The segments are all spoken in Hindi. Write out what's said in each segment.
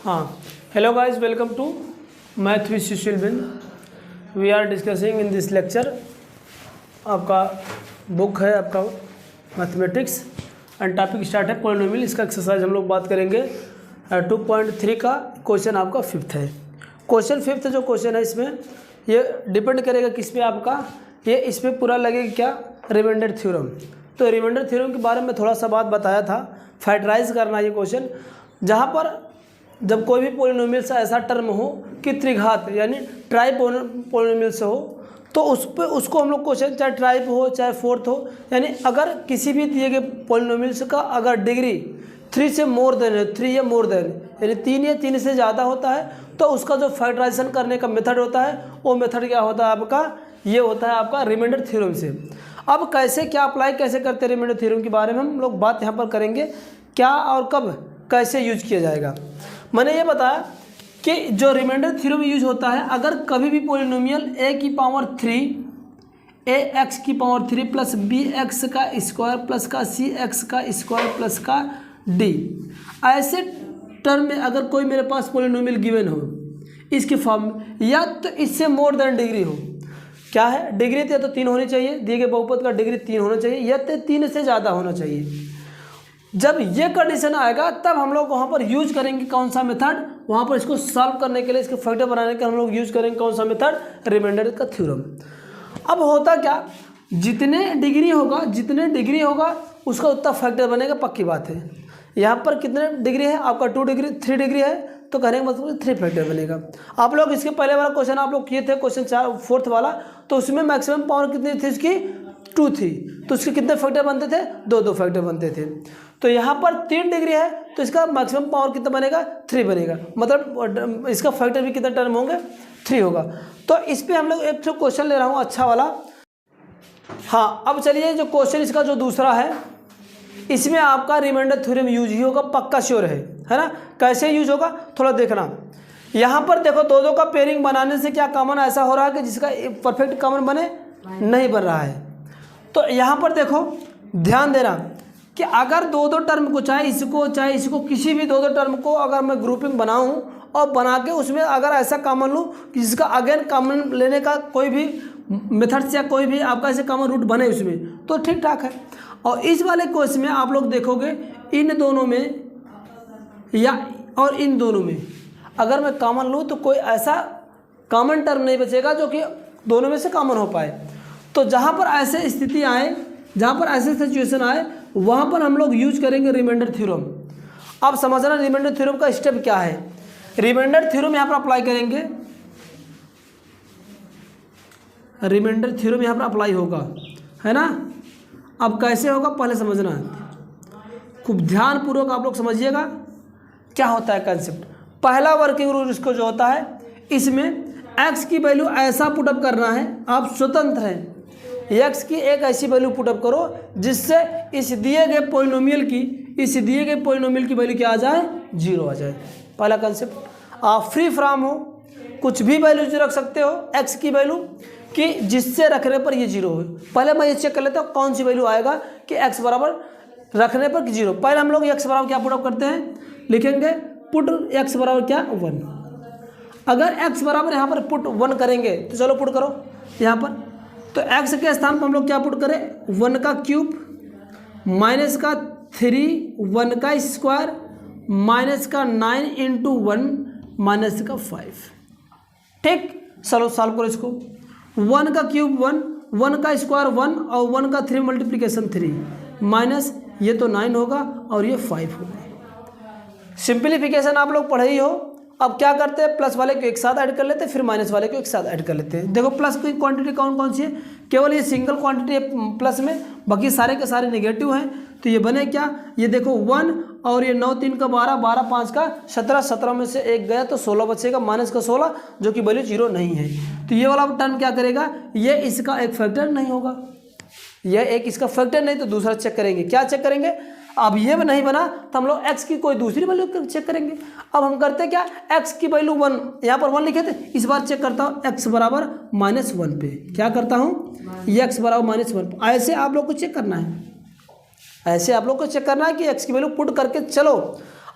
हाँ, hello guys, welcome to Math with Sushil Bin. We are discussing in this lecture आपका बुक है आपका मैथमेटिक्स एंड टॉपिक स्टार्ट है पॉलिनोमियल। इसका एक्सरसाइज हम लोग बात करेंगे 2.3 का क्वेश्चन आपका फिफ्थ है। क्वेश्चन फिफ्थ जो क्वेश्चन है इसमें ये डिपेंड करेगा किस पे आपका, ये इसमें पूरा लगेगा क्या, रिमाइंडर थ्योरम। तो रिमाइंडर थ्योरम के बारे में थोड़ा सा बात बताया था, फैक्टराइज करना ये क्वेश्चन, जहाँ पर जब कोई भी पॉलिनोमियल से ऐसा टर्म हो कि त्रिघात यानी ट्राई पॉलिनोमियल से हो, तो उसको हम लोग क्वेश्चन चाहे ट्राइप हो चाहे फोर्थ हो, यानी अगर किसी भी दिए गए पॉलिनोमियल्स का अगर डिग्री 3 से मोर देन है, 3 या मोर देन यानी 3 या 3 से ज़्यादा होता है, तो उसका जो फैक्टराइजेशन करने का मेथड होता है वो मेथड क्या होता है आपका, ये होता है आपका रिमाइंडर थ्योरम से। अब कैसे क्या अप्लाई कैसे करते हैं रिमाइंडर थ्योरम के बारे में हम लोग बात यहाँ पर करेंगे, क्या और कब कैसे यूज किया जाएगा। मैंने ये बताया कि जो रिमाइंडर थ्योरम यूज होता है अगर कभी भी पॉलिनोमियल a की पावर 3 ax की पावर 3 प्लस bx का स्क्वायर प्लस का cx का स्क्वायर प्लस का d, ऐसे टर्म में अगर कोई मेरे पास पॉलिनोमियल गिवन हो इसके फॉर्म में, या तो इससे मोर देन डिग्री हो, क्या है डिग्री या तो 3 होनी चाहिए, दिए गए बहुपद का डिग्री 3 होना चाहिए, या तो 3 से ज़्यादा होना चाहिए। जब ये कंडीशन आएगा तब हम लोग वहाँ पर यूज करेंगे कौन सा मेथड, वहाँ पर इसको सॉल्व करने के लिए, इसके फैक्टर बनाने के हम लोग यूज करेंगे कौन सा मेथड, रिमाइंडर का थ्योरम। अब होता क्या, जितने डिग्री होगा उसका उतना फैक्टर बनेगा, पक्की बात है। यहाँ पर कितने डिग्री है आपका 3 डिग्री है, तो कहने का मतलब 3 फैक्टर बनेगा। आप लोग इसके पहले वाला क्वेश्चन आप लोग किए थे, क्वेश्चन फोर्थ वाला, तो उसमें मैक्सिमम पावर कितनी थी इसकी 2 थी, तो उसके कितने फैक्टर बनते थे, 2 फैक्टर बनते थे। तो यहाँ पर 3 डिग्री है तो इसका मैक्सिमम पावर कितना बनेगा, 3 बनेगा, मतलब इसका फैक्टर भी कितने टर्म होंगे, 3 होगा। तो इस पर हम लोग एक तो क्वेश्चन ले रहा हूँ अच्छा वाला। हाँ, अब चलिए जो क्वेश्चन इसका जो दूसरा है, इसमें आपका रिमाइंडर थ्योरम यूज ही होगा, पक्का श्योर है ना। कैसे यूज होगा थोड़ा देखना। यहाँ पर देखो 2 का पेयरिंग बनाने से क्या कॉमन ऐसा हो रहा है कि जिसका परफेक्ट कॉमन बने नहीं बन रहा है। तो यहाँ पर देखो ध्यान देना कि अगर 2 टर्म को चाहे इसको किसी भी 2 टर्म को अगर मैं ग्रुपिंग बनाऊं और बना के उसमें अगर ऐसा कॉमन लूँ कि जिसका अगेन कॉमन लेने का कोई भी मेथड्स या कोई भी आपका ऐसे कॉमन रूट बने उसमें, तो ठीक ठाक है। और इस वाले केस में आप लोग देखोगे इन दोनों में या और इन दोनों में अगर मैं कॉमन लूँ तो कोई ऐसा कॉमन टर्म नहीं बचेगा जो कि दोनों में से कॉमन हो पाए। तो जहाँ पर ऐसे स्थिति आए, जहाँ पर ऐसे सिचुएशन आए, वहाँ पर हम लोग यूज करेंगे रिमाइंडर थ्योरम। अब समझना रिमाइंडर थ्योरम का स्टेप क्या है। रिमाइंडर थ्योरम यहाँ पर अप्लाई करेंगे, रिमाइंडर थ्योरम यहाँ पर अप्लाई होगा, है ना। अब कैसे होगा पहले समझना, खूब ध्यानपूर्वक आप लोग समझिएगा क्या होता है कंसेप्ट। पहला वर्किंग रूल इसको जो होता है, इसमें x की वैल्यू ऐसा पुटअप करना है, आप स्वतंत्र हैं, x की एक ऐसी वैल्यू पुटअप करो जिससे इस दिए गए पॉलिनोमियल की वैल्यू क्या आ जाए, 0 आ जाए। पहला कंसेप्ट। आप फ्री फ्रॉम हो, कुछ भी वैल्यू रख सकते हो x की वैल्यू कि जिससे रखने पर ये 0 हो। पहले मैं ये चेक कर लेता हूँ कौन सी वैल्यू आएगा कि x बराबर रखने पर 0। पहले हम लोग x बराबर क्या पुटअप करते हैं, लिखेंगे पुट x बराबर क्या 1। अगर x बराबर यहाँ पर पुट 1 करेंगे तो चलो पुट करो यहाँ पर, तो x के स्थान पर हम लोग क्या पुट करें, 1 का क्यूब माइनस का 3, 1 का स्क्वायर माइनस का 9 इंटू 1 माइनस का 5। ठीक, चलो सॉल्व करो इसको। 1 का क्यूब 1 का स्क्वायर 1 और 1 का 3 मल्टीप्लिकेशन 3 माइनस ये तो 9 होगा और ये 5 होगा। सिंप्लीफिकेशन आप लोग पढ़े ही हो। अब क्या करते हैं, प्लस वाले को एक साथ ऐड कर लेते हैं, फिर माइनस वाले को एक साथ ऐड कर लेते हैं। देखो प्लस की क्वांटिटी कौन सी है, केवल ये सिंगल क्वांटिटी है प्लस में, बाकी सारे के सारे नेगेटिव हैं। तो ये बने क्या, ये देखो 1 और ये 9 3 का 12, 12 5 का 17, 17 में से एक गया तो 16 बचेगा, माइनस का 16 जो कि वैल्यू 0 नहीं है। तो ये वाला टर्म क्या करेगा, ये इसका एक फैक्टर नहीं होगा, यह एक इसका फैक्टर नहीं, तो दूसरा चेक करेंगे। क्या चेक करेंगे, अब ये नहीं बना तो हम लोग x की कोई दूसरी वैल्यू चेक करेंगे। अब हम करते क्या, x की वैल्यू 1, यहाँ पर 1 लिखे थे, इस बार चेक करता हूँ x बराबर -1 पे, क्या करता हूँ, ये x बराबर -1। ऐसे आप लोग को चेक करना है, ऐसे आप लोग को चेक करना है कि x की वैल्यू पुट करके चलो।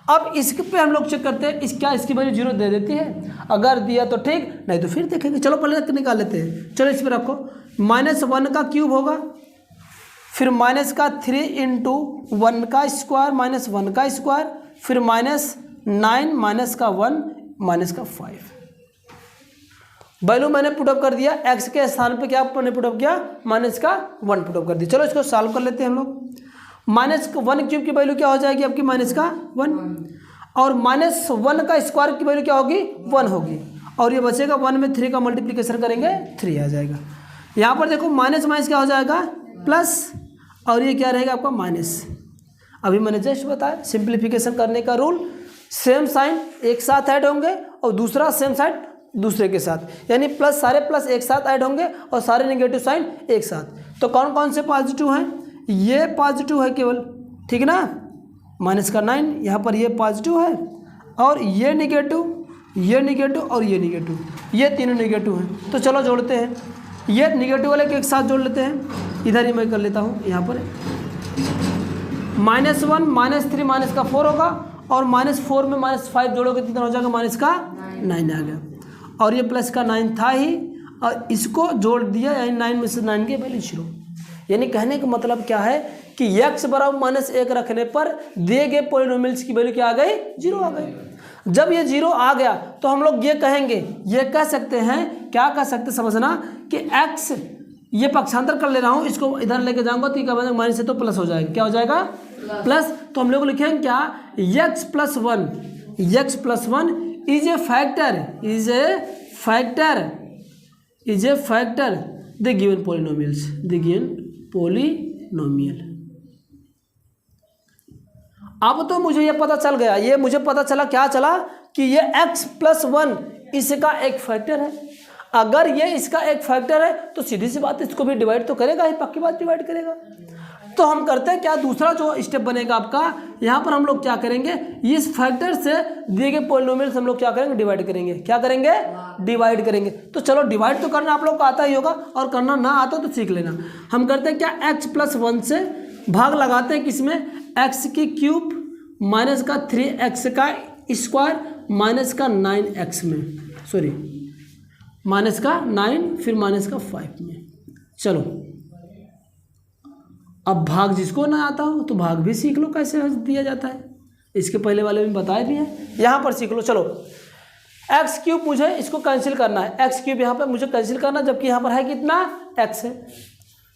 अब इसके पे हम लोग चेक करते हैं क्या इसकी वैल्यू 0 दे देती है, अगर दिया तो ठीक, नहीं तो फिर देखेंगे। चलो पहले निकाल लेते हैं। चलो इस पर रखो, -1 का क्यूब होगा, फिर -3 इंटू 1 का स्क्वायर -1 का स्क्वायर, फिर -9 -1 -5। वैल्यू मैंने पुटअप कर दिया, x के स्थान पे क्या मैंने पुटअप किया, -1 पुटअप कर दिया। चलो इसको सॉल्व कर लेते हैं हम लोग। -1 क्यूब की वैल्यू क्या हो जाएगी आपकी, -1, और -1 का स्क्वायर की वैल्यू क्या होगी, 1 होगी, और ये बचेगा 1 में 3 का मल्टीप्लिकेशन करेंगे 3 आ जाएगा। यहाँ पर देखो माइनस क्या हो जाएगा, प्लस, और ये क्या रहेगा आपका माइनस। अभी मैंने जस्ट बताया सिंप्लीफिकेशन करने का रूल, सेम साइन एक साथ ऐड होंगे और दूसरा सेम साइन दूसरे के साथ, यानी प्लस सारे प्लस एक साथ ऐड होंगे और सारे नेगेटिव साइन एक साथ। तो कौन कौन से पॉजिटिव हैं, ये पॉजिटिव है केवल, ठीक ना, -9 यहाँ पर ये पॉजिटिव है, और ये नेगेटिव और ये नेगेटिव, ये तीनों नेगेटिव हैं। तो चलो जोड़ते हैं, ये नेगेटिव वाले के एक साथ जोड़ लेते हैं, इधर ही मैं कर लेता हूँ। यहाँ पर -1 -3 -4 होगा, और -4 में -5 जोड़ोगे कितना हो जाएगा, -9 आ गया, और ये प्लस का 9 था ही, और इसको जोड़ दिया, यानी 9 में से 9 की वैल्यू 0। यानी कहने का मतलब क्या है कि x बराबर -1 रखने पर दिए गए पॉलिनोमियल्स की वैल्यू क्या आ गई, 0 आ गई। जब ये 0 आ गया तो हम लोग ये कहेंगे, ये कह सकते हैं, क्या कह सकते समझना, कि x, ये पक्षांतर कर ले रहा हूँ, इसको इधर लेके जाऊंगा तो क्या बनेगा, माइनस से तो प्लस हो जाएगा, क्या हो जाएगा, प्लस। तो हम लोग लिखेंगे क्या, x + 1 is a factor the given polynomial. अब तो मुझे ये पता चल गया, ये मुझे पता चला, क्या चला, कि ये x + 1 इसका एक फैक्टर है। अगर ये इसका एक फैक्टर है तो सीधी सी बात, इसको भी डिवाइड तो करेगा ही, पक्की बात डिवाइड करेगा। तो हम करते हैं क्या, दूसरा जो स्टेप बनेगा आपका, यहाँ पर हम लोग क्या करेंगे, इस फैक्टर से दिए गए पॉलिनोमियल्स हम लोग क्या करेंगे, डिवाइड करेंगे। क्या करेंगे, डिवाइड करेंगे। तो चलो डिवाइड तो करना आप लोग को आता ही होगा, और करना ना आता तो सीख लेना। हम करते हैं क्या, x + 1 से भाग लगाते हैं किसमें, x की क्यूब -3x का स्क्वायर -9x में, सॉरी -9 फिर -5 में। चलो अब भाग जिसको ना आता हो तो भाग भी सीख लो कैसे दिया जाता है, इसके पहले वाले में बताए भी हैं, यहाँ पर सीख लो। चलो x³ मुझे इसको कैंसिल करना है, x³ यहाँ पर मुझे कैंसिल करना, जबकि यहाँ पर है कितना, x है।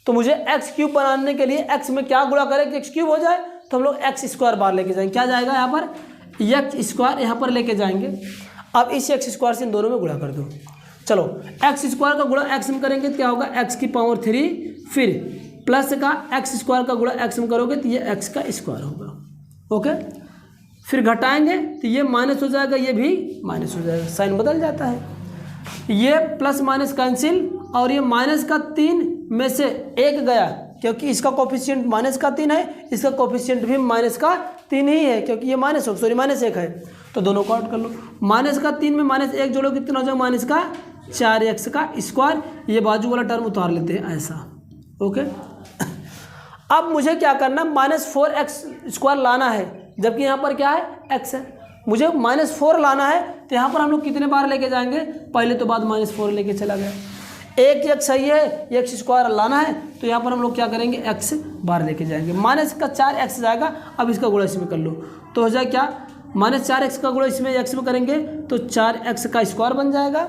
तो मुझे x³ बनाने के लिए x में क्या गुणा करें कि x³ हो जाए, तो हम लोग x² बार लेके जाएंगे, क्या जाएगा यहाँ पर, x² यहाँ पर लेके जाएंगे। अब इस x² से इन दोनों में गुणा कर दो। चलो x² का गुणा x में करेंगे तो क्या होगा, x⁻3, फिर प्लस का x² का गुणा x में करोगे तो ये x का स्क्वायर होगा, ओके। फिर घटाएंगे तो ये माइनस हो जाएगा, ये भी माइनस हो जाएगा, साइन बदल जाता है। ये प्लस माइनस कैंसिल, और ये -3 में से 1 गया, क्योंकि इसका कोफिशिएंट -3 है, इसका कोफिशिएंट भी -3 ही है, क्योंकि ये -1 है, तो दोनों को आउट कर लो। -3 में -1 जोड़ो कितना हो जाएगा, -4x का स्क्वायर। ये बाजू वाला टर्म उतार लेते हैं ऐसा, ओके। अब मुझे क्या करना, -4x² लाना है, जबकि यहाँ पर क्या है, x है। मुझे -4 लाना है, तो यहाँ पर हम लोग कितने बार लेके जाएंगे, पहले तो बाद -4 लेके चला गया, एक x सही है, x² लाना है, तो यहाँ पर हम लोग क्या करेंगे, x बार लेके जाएंगे। -4x जाएगा, अब इसका गुणा इसमें कर लो, तो हो जाए क्या, -4x का गुणा इसमें x में करेंगे तो 4x का स्क्वायर बन जाएगा,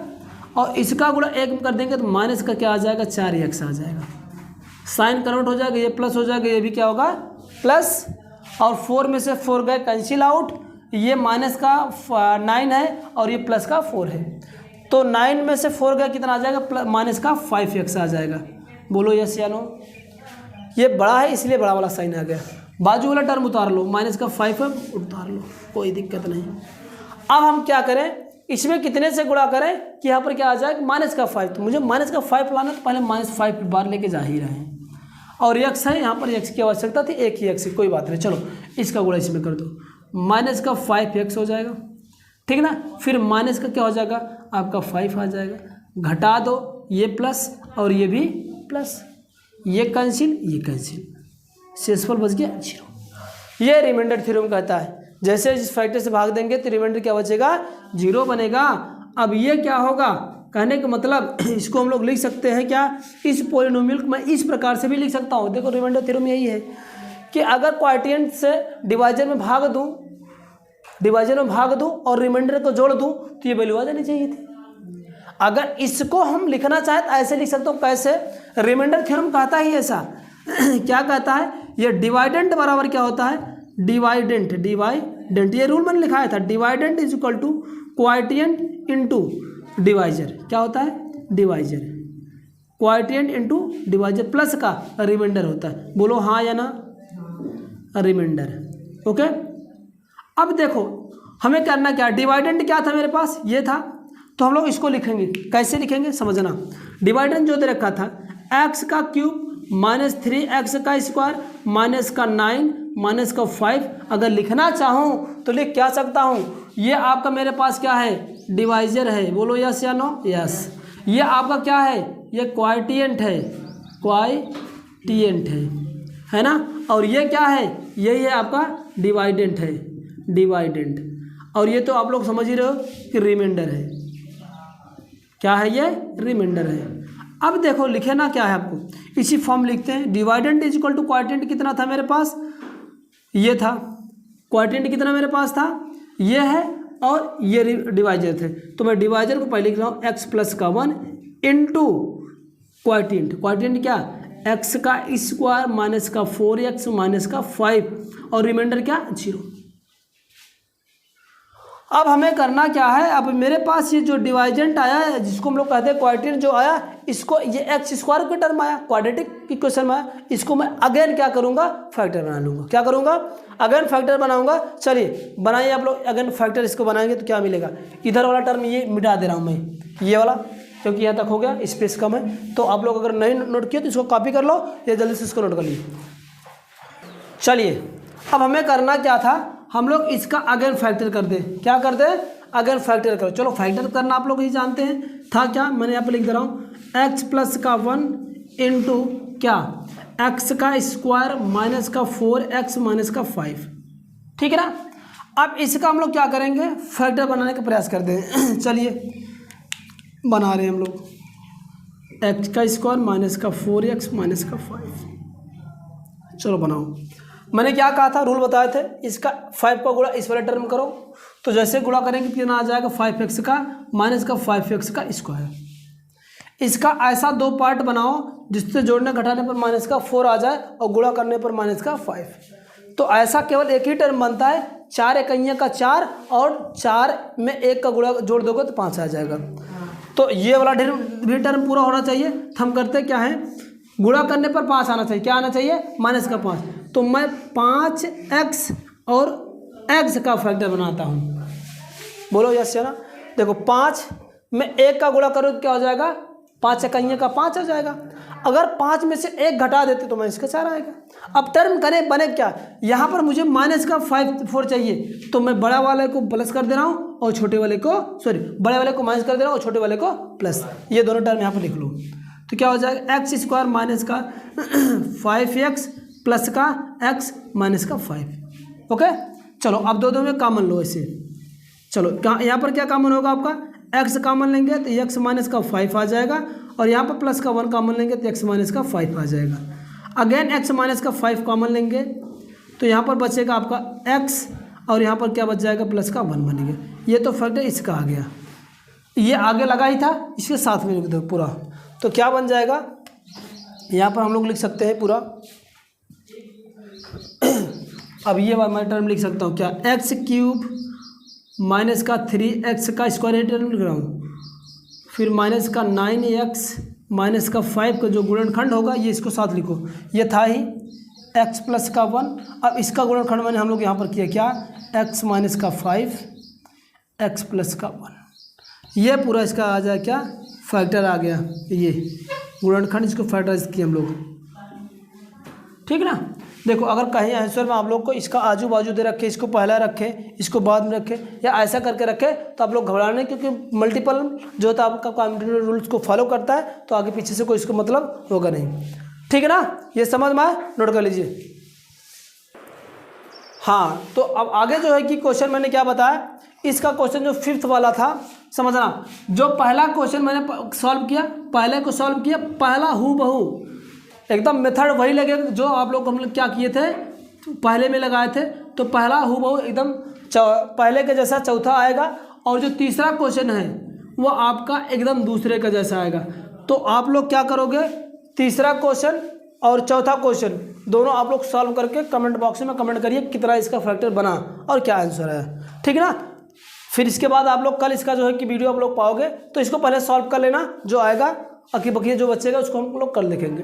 और इसका गुणा 1 में कर देंगे तो माइनस का क्या आ जाएगा, 4x आ जाएगा। साइन कन्वर्ट हो जाएगा, ये प्लस हो जाएगा, ये भी क्या होगा, प्लस, और 4 में से 4 गए कैंसिल आउट, ये -9 है और ये प्लस का 4 है, तो 9 में से 4 गया कितना आ जाएगा, -5x आ जाएगा। बोलो यस या नो। ये बड़ा है इसलिए बड़ा वाला साइन आ गया, बाजू वाला टर्म उतार लो, -5 है उतार लो, कोई दिक्कत नहीं। अब हम क्या करें, इसमें कितने से गुणा करें कि यहाँ पर क्या आ जाए, -5, तो मुझे -5 लाना, तो पहले -5 बार लेके जा ही रहे हैं, और x है, यहाँ पर x की आवश्यकता थी, एक ही x है, कोई बात नहीं। चलो इसका गुणा इसमें कर दो, -5x हो जाएगा, ठीक ना। फिर माइनस का क्या हो जाएगा, आपका 5 आ जाएगा, घटा दो, ये प्लस और ये भी प्लस, ये कैंसिल, ये कैंसिल, शेषफल बच गया 0। ये रिमाइंडर थ्योरम कहता है, जैसे इस फैक्टर से भाग देंगे तो रिमाइंडर क्या बचेगा, 0 बनेगा। अब ये क्या होगा, कहने का मतलब इसको हम लोग लिख सकते हैं क्या, इस पॉलिनोमियल को मैं इस प्रकार से भी लिख सकता हूँ। देखो रिमाइंडर थ्योरम यही है कि अगर क्वोटिएंट से डिवाइजर में भाग दूँ और रिमाइंडर को जोड़ दूँ तो ये वैल्यू आ जानी चाहिए थी। अगर इसको हम लिखना चाहें तो ऐसे लिख सकता हूँ, कैसे, रिमाइंडर थ्योरम कहता ही ऐसा क्या कहता है, ये डिवाइडेंट बराबर क्या होता है, डिवाइडेंट, ये रूल मैंने लिखाया था, dividend is equal to quotient into divisor, क्या होता है, divisor, quotient into divisor plus का रिमाइंडर होता है। बोलो हाँ या ना, रिमाइंडर। ओके, अब देखो हमें करना क्या, डिवाइडेंट क्या था मेरे पास, ये था, तो हम लोग इसको लिखेंगे, कैसे लिखेंगे समझना। डिवाइडेंट जो दे रखा था एक्स का क्यूब माइनस 3x का स्क्वायर माइनस का 9 माइनस का 5, अगर लिखना चाहूँ तो लिख क्या सकता हूँ, ये आपका मेरे पास क्या है, डिवाइजर है। बोलो यस या नो, यस। ये आपका क्या है, ये क्वोटिएंट है ना, और ये क्या है, यही है आपका डिवाइडेंट है, डिवाइडेंट। और ये तो आप लोग समझ ही रहे हो कि रिमाइंडर है, क्या है, ये रिमाइंडर है। अब देखो लिखे ना क्या है, आपको इसी फॉर्म लिखते हैं, dividend is equal to quotient कितना था मेरे पास, ये था, क्वोटिएंट कितना मेरे पास था, ये है, और ये डिवाइजर थे। तो मैं डिवाइजर को पहले लिख रहा हूँ x प्लस का 1 इंटू क्वोटिएंट, क्वोटिएंट क्या, x का स्क्वायर माइनस का 4x माइनस का 5 और रिमाइंडर क्या, 0। अब हमें करना क्या है, अब मेरे पास ये जो डिवाइजेंट आया है जिसको हम लोग कहते हैं क्वोटिएंट जो आया, इसको ये एक्स स्क्वायर की टर्म आया, क्वाड्रेटिक इक्वेशन में आया, इसको मैं अगेन क्या करूँगा, फैक्टर बना लूँगा। क्या करूँगा, अगेन फैक्टर बनाऊँगा। चलिए बनाइए आप लोग अगेन फैक्टर, इसको बनाएंगे तो क्या मिलेगा, इधर वाला टर्म ये मिटा दे रहा हूँ मैं, ये वाला, क्योंकि यहाँ तक हो गया, स्पेस कम है। तो आप लोग अगर नहीं नोट किए तो इसको कॉपी कर लो या जल्दी से इसको नोट कर लीजिए। चलिए अब हमें करना क्या था, हम लोग इसका अगेन फैक्टर कर दें, क्या कर दें, अगेन फैक्टर करो। चलो फैक्टर करना आप लोग ही जानते हैं, था क्या, मैंने यहाँ पर लिख दे रहा हूँ, x प्लस का 1 इंटू क्या, x का स्क्वायर माइनस का 4x माइनस का 5, ठीक है ना। अब इसका हम लोग क्या करेंगे, फैक्टर बनाने का प्रयास करते हैं। चलिए बना रहे हैं हम लोग, x का स्क्वायर माइनस का 4x माइनस का 5, चलो बनाओ। मैंने क्या कहा था, रूल बताए थे, इसका 5 का गुणा इस वाले टर्म करो, तो जैसे गुणा करेंगे कितना आ जाएगा, 5x का माइनस का 5x का स्क्वायर। इसका ऐसा 2 पार्ट बनाओ जिससे जोड़ने घटाने पर माइनस का 4 आ जाए और गुणा करने पर माइनस का 5। तो ऐसा केवल एक ही टर्म बनता है, 4 इकाइयाँ का 4 और 4 में 1 का गुणा जोड़ दोगे तो 5 आ जाएगा। तो ये वाला भी टर्म पूरा होना चाहिए। हम करते क्या है, गुणा करने पर 5 आना चाहिए, क्या आना चाहिए, माइनस का 5। तो मैं 5x और x का फैक्टर बनाता हूँ। बोलो यस या ना। देखो 5 में 1 का गुणा करो तो क्या हो जाएगा, 5 इकाइयाँ का 5 आ जाएगा। अगर 5 में से 1 घटा देते तो मैं इसका 4 आएगा। अब टर्म करें बने क्या, यहाँ पर मुझे माइनस का 4 चाहिए, तो मैं बड़ा वाले को प्लस कर दे रहा हूँ और छोटे वाले को बड़े वाले को माइनस कर दे रहा हूँ और छोटे वाले को प्लस। ये दोनों टर्म यहाँ पर लिख लो, तो क्या हो जाएगा, एक्स स्क्वायर माइनस का 5x प्लस का x माइनस का 5। ओके चलो अब दो में कॉमन लो ऐसे। चलो यहाँ पर क्या कॉमन होगा आपका, x कॉमन लेंगे तो x माइनस का 5 आ जाएगा, और यहाँ पर प्लस का 1 कॉमन लेंगे तो x माइनस का 5 आ जाएगा। अगेन x माइनस का 5 कॉमन लेंगे तो यहाँ पर बचेगा आपका x, और यहाँ पर क्या बच जाएगा, प्लस का 1 बनेगा। ये तो फैक्टर इसका आ गया, ये आगे लगा ही था, इसके साथ में लिख दो पूरा, तो क्या बन जाएगा, यहाँ पर हम लोग लिख सकते हैं पूरा। अब ये मैं टर्म लिख सकता हूँ क्या, एक्स क्यूब माइनस का 3x का स्क्वायर टर्म लिख रहा हूँ, फिर माइनस का 9x माइनस का 5 का जो गुणनखंड होगा ये इसको साथ लिखो, ये था ही x प्लस का 1। अब इसका गुणनखंड मैंने हम लोग यहाँ पर किया क्या, x माइनस का 5 x प्लस का 1, ये पूरा इसका आ जाए क्या, फैक्टर आ गया, ये गुणनखंड इसको फैक्टराइज किया हम लोग, ठीक ना। देखो अगर कहीं आंसर में आप लोग को इसका आजू बाजू दे रखे, इसको पहला रखे इसको बाद में रखे या ऐसा करके रखे तो आप लोग घबराने, क्योंकि मल्टीपल जो होता है आपका कॉम्बिनेटोरियल रूल्स को फॉलो करता है, तो आगे पीछे से कोई इसको मतलब होगा नहीं, ठीक है ना। ये समझ में आए, नोट कर लीजिए। हाँ, तो अब आगे जो है कि क्वेश्चन मैंने क्या बताया, इसका क्वेश्चन जो 5th वाला था, समझना, जो पहला क्वेश्चन मैंने सॉल्व किया, पहले को सॉल्व किया, पहला हूबहू एकदम मेथड वही लगेगा जो आप लोग हम लोग क्या किए थे, पहले में लगाए थे। तो पहला हूबहू एकदम पहले के जैसा चौथा आएगा, और जो तीसरा क्वेश्चन है वो आपका एकदम दूसरे का जैसा आएगा। तो आप लोग क्या करोगे, तीसरा क्वेश्चन और चौथा क्वेश्चन दोनों आप लोग सॉल्व करके कमेंट बॉक्स में कमेंट करिए कितना इसका फैक्टर बना और क्या आंसर है, ठीक है ना। फिर इसके बाद आप लोग कल इसका जो है कि वीडियो आप लोग पाओगे, तो इसको पहले सॉल्व कर लेना, जो आएगा, बाकी जो बचेगा उसको हम लोग कल देखेंगे।